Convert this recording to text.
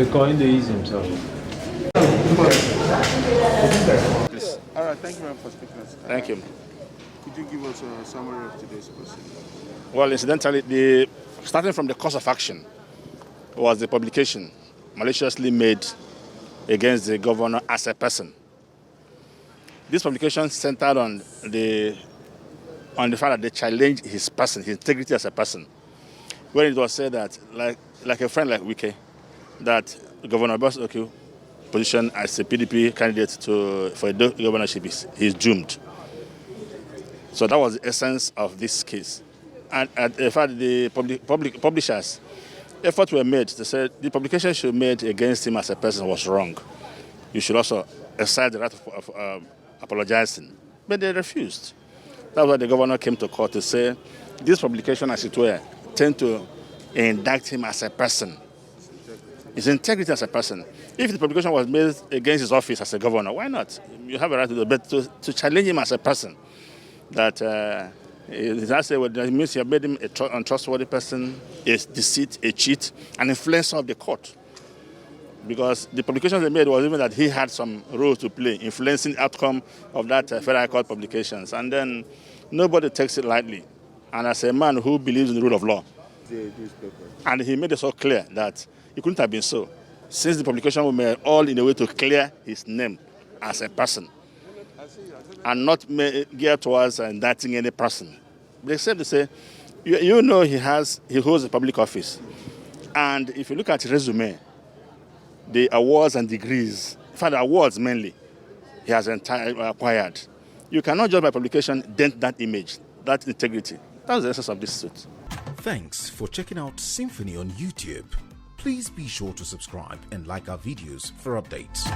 Hinduism, so. Yes. All right, thank you very much for speaking us. Thank you. Could you give us a summary of today's proceedings? Well, incidentally, starting from the course of action was the publication maliciously made against the governor as a person. This publication centered on the fact that they challenged his person, his integrity as a person, where it was said that, like a friend like Wike, that Governor Abbas Oki position as a PDP candidate for a governorship is doomed. So that was the essence of this case. And in fact, the publishers' efforts were made. They said the publication should be made against him as a person was wrong. You should also exercise the right of apologizing. But they refused. That's why the governor came to court to say this publication, as it were, tend to indict him as a person. His integrity as a person. If the publication was made against his office as a governor, why not? You have a right to do it, but to challenge him as a person, that it means you have made him an untrustworthy person, a deceit, a cheat, an influencer of the court. Because the publications they made was even that he had some role to play, influencing the outcome of that federal court publications. And then nobody takes it lightly. And as a man who believes in the rule of law, and he made it so clear that it couldn't have been so, since the publication was made all in a way to clear his name as a person, and not geared towards indicting any person. Except to say, you know he holds a public office. And if you look at his resume, the awards and degrees, in fact, the awards mainly, he has acquired. You cannot just by publication dent that image, that integrity. That's the essence of this suit. Thanks for checking out SYMFONI on YouTube. Please be sure to subscribe and like our videos for updates.